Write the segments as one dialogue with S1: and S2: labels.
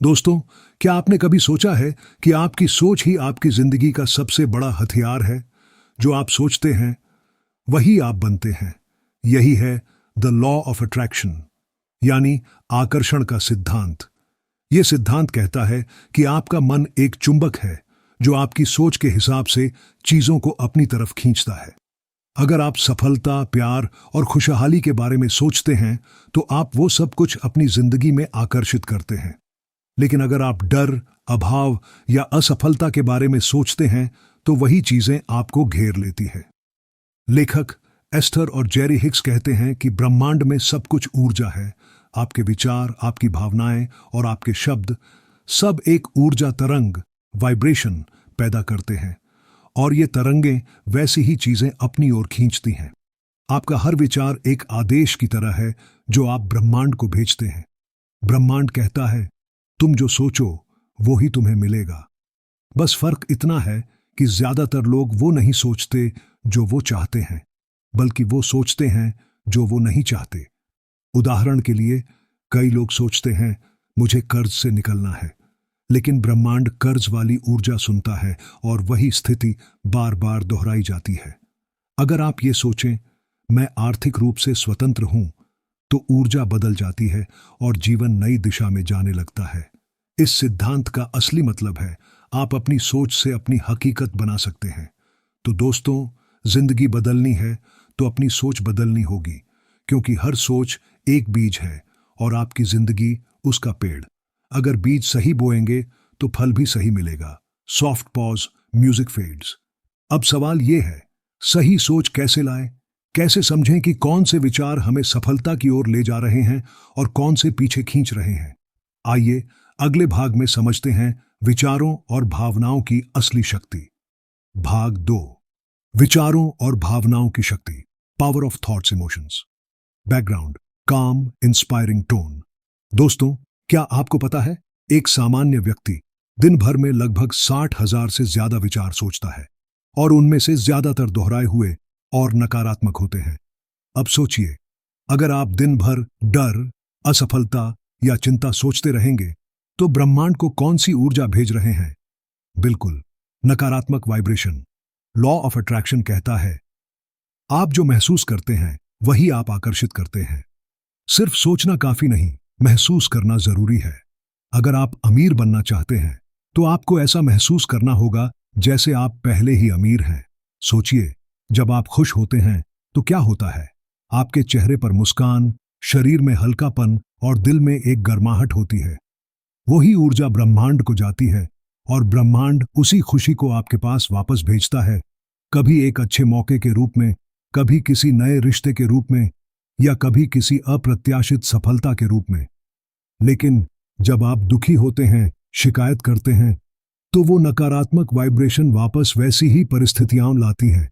S1: दोस्तों, क्या आपने कभी सोचा है कि आपकी सोच ही आपकी जिंदगी का सबसे बड़ा हथियार है? जो आप सोचते हैं वही आप बनते हैं। यही है द लॉ ऑफ अट्रैक्शन, यानी आकर्षण का सिद्धांत। यह सिद्धांत कहता है कि आपका मन एक चुंबक है जो आपकी सोच के हिसाब से चीजों को अपनी तरफ खींचता है। अगर आप सफलता, प्यार और खुशहाली के बारे में सोचते हैं तो आप वो सब कुछ अपनी जिंदगी में आकर्षित करते हैं। लेकिन अगर आप डर, अभाव या असफलता के बारे में सोचते हैं तो वही चीजें आपको घेर लेती है। लेखक एस्थर और जेरी हिक्स कहते हैं कि ब्रह्मांड में सब कुछ ऊर्जा है। आपके विचार, आपकी भावनाएं और आपके शब्द सब एक ऊर्जा तरंग, वाइब्रेशन पैदा करते हैं, और ये तरंगें वैसी ही चीजें अपनी ओर खींचती हैं। आपका हर विचार एक आदेश की तरह है जो आप ब्रह्मांड को भेजते हैं। ब्रह्मांड कहता है, तुम जो सोचो वो ही तुम्हें मिलेगा। बस फर्क इतना है कि ज्यादातर लोग वो नहीं सोचते जो वो चाहते हैं, बल्कि वो सोचते हैं जो वो नहीं चाहते। उदाहरण के लिए, कई लोग सोचते हैं मुझे कर्ज से निकलना है, लेकिन ब्रह्मांड कर्ज वाली ऊर्जा सुनता है और वही स्थिति बार बार दोहराई जाती है। अगर आप ये सोचें मैं आर्थिक रूप से स्वतंत्र हूं, तो ऊर्जा बदल जाती है और जीवन नई दिशा में जाने लगता है। इस सिद्धांत का असली मतलब है आप अपनी सोच से अपनी हकीकत बना सकते हैं। तो दोस्तों, जिंदगी बदलनी है तो अपनी सोच बदलनी होगी, क्योंकि हर सोच एक बीज है और आपकी जिंदगी उसका पेड़। अगर बीज सही बोएंगे तो फल भी सही मिलेगा। Soft pause, music fades. अब सवाल यह है, सही सोच कैसे लाएं? कैसे समझें कि कौन से विचार हमें सफलता की ओर ले जा रहे हैं और कौन से पीछे खींच रहे हैं? आइए अगले भाग में समझते हैं विचारों और भावनाओं की असली शक्ति। भाग 2, विचारों और भावनाओं की शक्ति, power of thoughts emotions. Background, काम, इंस्पायरिंग टोन। दोस्तों, क्या आपको पता है एक सामान्य व्यक्ति दिन भर में लगभग 60,000 से ज्यादा विचार सोचता है, और उनमें से ज्यादातर दोहराए हुए और नकारात्मक होते हैं। अब सोचिए, अगर आप दिन भर डर, असफलता या चिंता सोचते रहेंगे तो ब्रह्मांड को कौन सी ऊर्जा भेज रहे हैं? बिल्कुल, नकारात्मक वाइब्रेशन। लॉ ऑफ अट्रैक्शन कहता है, आप जो महसूस करते हैं वही आप आकर्षित करते हैं। सिर्फ सोचना काफी नहीं, महसूस करना जरूरी है। अगर आप अमीर बनना चाहते हैं तो आपको ऐसा महसूस करना होगा जैसे आप पहले ही अमीर हैं। सोचिए, जब आप खुश होते हैं तो क्या होता है? आपके चेहरे पर मुस्कान, शरीर में हल्कापन और दिल में एक गर्माहट होती है। वही ऊर्जा ब्रह्मांड को जाती है और ब्रह्मांड उसी खुशी को आपके पास वापस भेजता है, कभी एक अच्छे मौके के रूप में, कभी किसी नए रिश्ते के रूप में, या कभी किसी अप्रत्याशित सफलता के रूप में। लेकिन जब आप दुखी होते हैं, शिकायत करते हैं, तो वो नकारात्मक वाइब्रेशन वापस वैसी ही परिस्थितियां लाती है।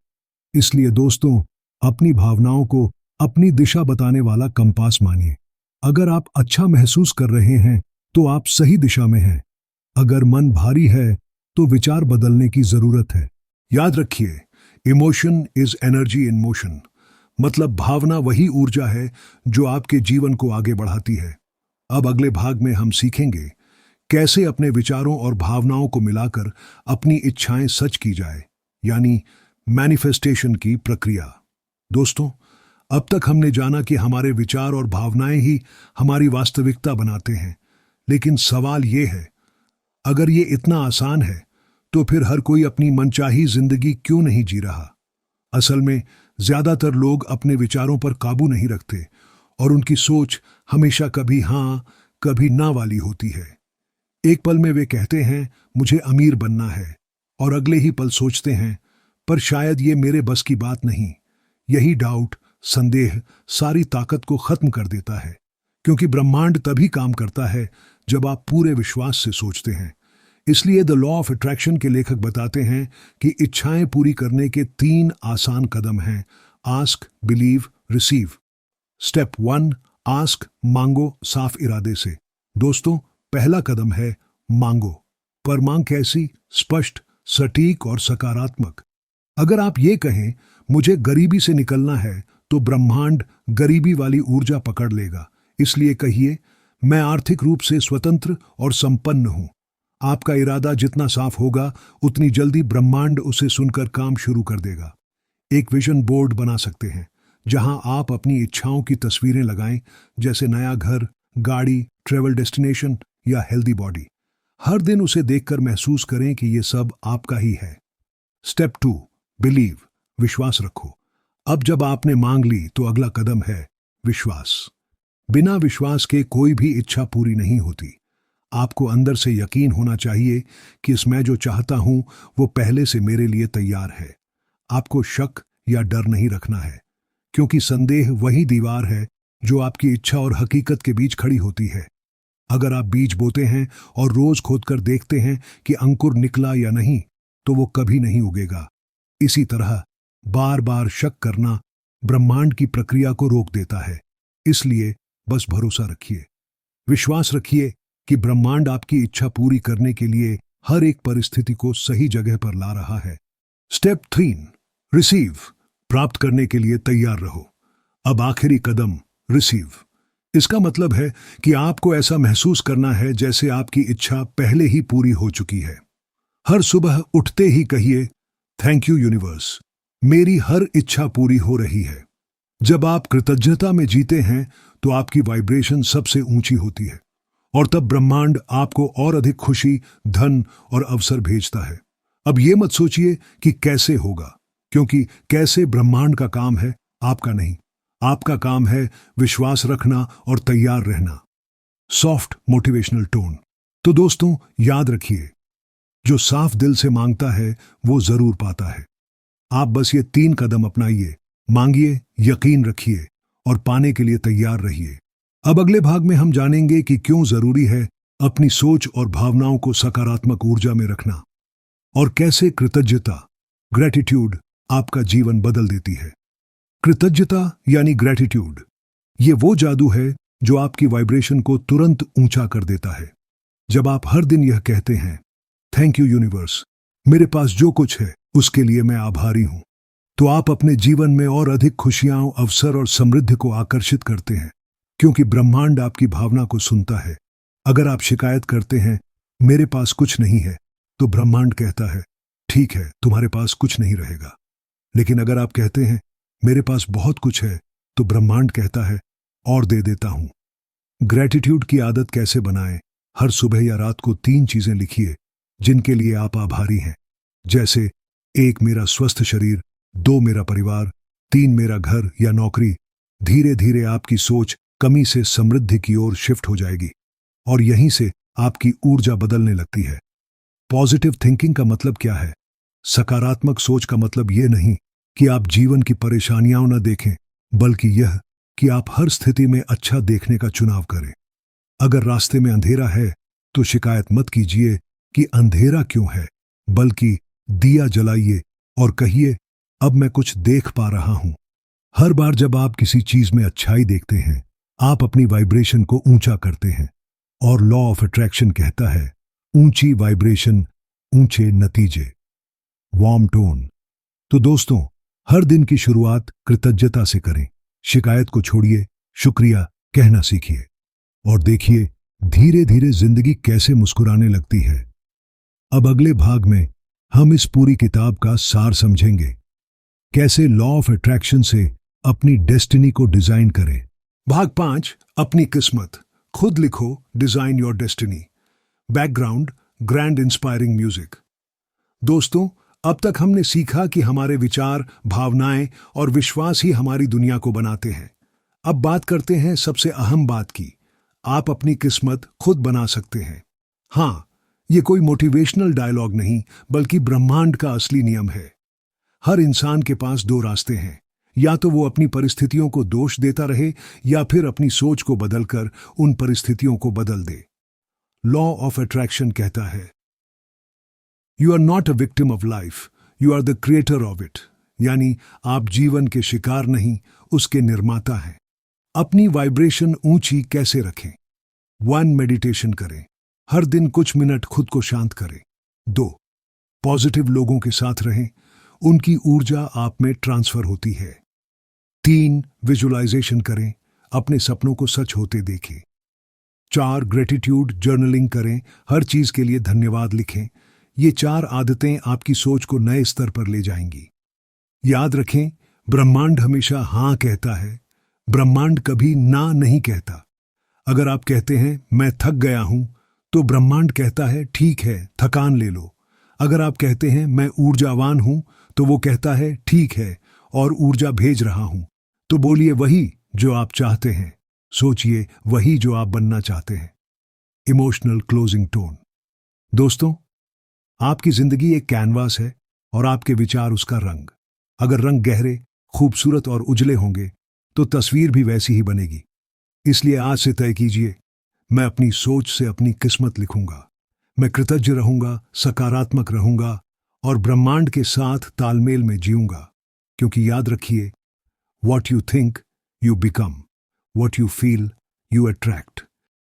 S1: इसलिए दोस्तों, अपनी भावनाओं को अपनी दिशा बताने वाला कंपास मानिए। अगर आप अच्छा महसूस कर रहे हैं तो आप सही दिशा में हैं। अगर मन भारी है तो विचार बदलने की जरूरत है। याद रखिए, emotion is energy in motion. मतलब भावना वही ऊर्जा है जो आपके जीवन को आगे बढ़ाती है। अब अगले भाग में हम सीखेंगे कैसे अपने विचारों और भावनाओं को मिलाकर अपनी इच्छाएं सच की जाए, यानी मैनिफेस्टेशन की प्रक्रिया। दोस्तों, अब तक हमने जाना कि हमारे विचार और भावनाएं ही हमारी वास्तविकता बनाते हैं। लेकिन सवाल ये है, अगर ये इतना आसान है तो फिर हर कोई अपनी मनचाही जिंदगी क्यों नहीं जी रहा? असल में ज्यादातर लोग अपने विचारों पर काबू नहीं रखते और उनकी सोच हमेशा कभी हां कभी ना वाली होती है। एक पल में वे कहते हैं मुझे अमीर बनना है, और अगले ही पल सोचते हैं पर शायद ये मेरे बस की बात नहीं। यही डाउट, संदेह सारी ताकत को खत्म कर देता है, क्योंकि ब्रह्मांड तभी काम करता है जब आप पूरे विश्वास से सोचते हैं। इसलिए द लॉ ऑफ अट्रैक्शन के लेखक बताते हैं कि इच्छाएं पूरी करने के 3 आसान कदम हैं। Ask, believe, receive. Step 1, ask, मांगो साफ इरादे से। दोस्तों, पहला कदम है मांगो। पर मांग कैसी? स्पष्ट, सटीक और सकारात्मक। अगर आप ये कहें मुझे गरीबी से निकलना है, तो ब्रह्मांड गरीबी वाली ऊर्जा पकड़ लेगा। इसलिए कहिए मैं आर्थिक रूप से स्वतंत्र और संपन्न हूं। आपका इरादा जितना साफ होगा, उतनी जल्दी ब्रह्मांड उसे सुनकर काम शुरू कर देगा। एक विजन बोर्ड बना सकते हैं जहां आप अपनी इच्छाओं की तस्वीरें लगाएं, जैसे नया घर, गाड़ी, ट्रेवल डेस्टिनेशन या हेल्दी बॉडी। हर दिन उसे देखकर महसूस करें कि ये सब आपका ही है। स्टेप 2, बिलीव, विश्वास रखो। अब जब आपने मांग ली तो अगला कदम है विश्वास। बिना विश्वास के कोई भी इच्छा पूरी नहीं होती। आपको अंदर से यकीन होना चाहिए कि इसमें जो चाहता हूं वो पहले से मेरे लिए तैयार है। आपको शक या डर नहीं रखना है, क्योंकि संदेह वही दीवार है जो आपकी इच्छा और हकीकत के बीच खड़ी होती है। अगर आप बीज बोते हैं और रोज खोदकर देखते हैं कि अंकुर निकला या नहीं, तो वो कभी नहीं उगेगा। इसी तरह बार बार शक करना ब्रह्मांड की प्रक्रिया को रोक देता है। इसलिए बस भरोसा रखिए, विश्वास रखिए कि ब्रह्मांड आपकी इच्छा पूरी करने के लिए हर एक परिस्थिति को सही जगह पर ला रहा है। स्टेप 3, रिसीव, प्राप्त करने के लिए तैयार रहो। अब आखिरी कदम, रिसीव। इसका मतलब है कि आपको ऐसा महसूस करना है जैसे आपकी इच्छा पहले ही पूरी हो चुकी है। हर सुबह उठते ही कहिए, थैंक यू यूनिवर्स, मेरी हर इच्छा पूरी हो रही है। जब आप कृतज्ञता में जीते हैं तो आपकी वाइब्रेशन सबसे ऊंची होती है और तब ब्रह्मांड आपको और अधिक खुशी, धन और अवसर भेजता है। अब ये मत सोचिए कि कैसे होगा, क्योंकि कैसे ब्रह्मांड का काम है, आपका नहीं। आपका काम है विश्वास रखना और तैयार रहना। Soft motivational tone. तो दोस्तों, याद रखिए, जो साफ दिल से मांगता है वो जरूर पाता है। आप बस ये 3 कदम अपनाइए, मांगिए, यकीन रखिए और पाने के लिए तैयार रहिए। अब अगले भाग में हम जानेंगे कि क्यों जरूरी है अपनी सोच और भावनाओं को सकारात्मक ऊर्जा में रखना और कैसे कृतज्ञता, ग्रेटिट्यूड आपका जीवन बदल देती है। कृतज्ञता यानी ग्रेटिट्यूड, ये वो जादू है जो आपकी वाइब्रेशन को तुरंत ऊंचा कर देता है। जब आप हर दिन यह कहते हैं, थैंक यू यूनिवर्स, मेरे पास जो कुछ है उसके लिए मैं आभारी हूं, तो आप अपने जीवन में और अधिक खुशियां, अवसर और समृद्धि को आकर्षित करते हैं, क्योंकि ब्रह्मांड आपकी भावना को सुनता है। अगर आप शिकायत करते हैं, मेरे पास कुछ नहीं है, तो ब्रह्मांड कहता है, ठीक है, तुम्हारे पास कुछ नहीं रहेगा। लेकिन अगर आप कहते हैं, मेरे पास बहुत कुछ है, तो ब्रह्मांड कहता है, और दे देता हूं। ग्रेटिट्यूड की आदत कैसे बनाएं? हर सुबह या रात को 3 चीजें लिखिए जिनके लिए आप आभारी हैं, जैसे 1 मेरा स्वस्थ शरीर, 2 मेरा परिवार, 3 मेरा घर या नौकरी। धीरे धीरे आपकी सोच कमी से समृद्धि की ओर शिफ्ट हो जाएगी और यहीं से आपकी ऊर्जा बदलने लगती है। पॉजिटिव थिंकिंग का मतलब क्या है? सकारात्मक सोच का मतलब यह नहीं कि आप जीवन की परेशानियां न देखें, बल्कि यह कि आप हर स्थिति में अच्छा देखने का चुनाव करें। अगर रास्ते में अंधेरा है तो शिकायत मत कीजिए कि अंधेरा क्यों है, बल्कि दिया जलाइए और कहिए, अब मैं कुछ देख पा रहा हूं। हर बार जब आप किसी चीज में अच्छाई देखते हैं, आप अपनी वाइब्रेशन को ऊंचा करते हैं और लॉ ऑफ अट्रैक्शन कहता है, ऊंची वाइब्रेशन, ऊंचे नतीजे। Warm tone. तो दोस्तों, हर दिन की शुरुआत कृतज्ञता से करें। शिकायत को छोड़िए, शुक्रिया कहना सीखिए और देखिए धीरे धीरे जिंदगी कैसे मुस्कुराने लगती है। अब अगले भाग में हम इस पूरी किताब का सार समझेंगे, कैसे लॉ ऑफ अट्रैक्शन से अपनी डेस्टिनी को डिजाइन करें। भाग 5, अपनी किस्मत। खुद लिखो, design your destiny. Background, grand inspiring music. दोस्तों, अब तक हमने सीखा कि हमारे विचार, भावनाएं और विश्वास ही हमारी दुनिया को बनाते हैं। अब बात करते हैं सबसे अहम बात की, आप अपनी किस्मत खुद बना सकते हैं। हाँ, ये कोई मोटिवेशनल डायलॉग नहीं, बल्कि ब्रह्मांड का असली नियम है। हर इंसान के पास 2 रास्ते हैं, या तो वो अपनी परिस्थितियों को दोष देता रहे या फिर अपनी सोच को बदलकर उन परिस्थितियों को बदल दे। लॉ ऑफ अट्रैक्शन कहता है, you are not a victim of life, you are the creator of it. यानी आप जीवन के शिकार नहीं, उसके निर्माता हैं। अपनी वाइब्रेशन ऊंची कैसे रखें? 1, मेडिटेशन करें। हर दिन कुछ मिनट खुद को शांत करें। 2, पॉजिटिव लोगों के साथ रहें, उनकी ऊर्जा आप में ट्रांसफर होती है। 3, विजुअलाइजेशन करें, अपने सपनों को सच होते देखें। 4 ग्रेटिट्यूड जर्नलिंग करें, हर चीज के लिए धन्यवाद लिखें। ये 4 आदतें आपकी सोच को नए स्तर पर ले जाएंगी। याद रखें, ब्रह्मांड हमेशा हाँ कहता है, ब्रह्मांड कभी ना नहीं कहता। अगर आप कहते हैं मैं थक गया हूं, तो ब्रह्मांड कहता है ठीक है, थकान ले लो। अगर आप कहते हैं मैं ऊर्जावान हूं, तो वो कहता है ठीक है, और ऊर्जा भेज रहा हूं। तो बोलिए वही जो आप चाहते हैं, सोचिए वही जो आप बनना चाहते हैं। Emotional closing tone. दोस्तों, आपकी जिंदगी एक कैनवास है और आपके विचार उसका रंग। अगर रंग गहरे, खूबसूरत और उजले होंगे, तो तस्वीर भी वैसी ही बनेगी। इसलिए आज से तय कीजिए, मैं अपनी सोच से अपनी किस्मत लिखूंगा। मैं कृतज्ञ रहूंगा, सकारात्मक रहूंगा और ब्रह्मांड के साथ तालमेल में जीऊंगा। क्योंकि याद रखिए, what you think you become, what you feel you attract.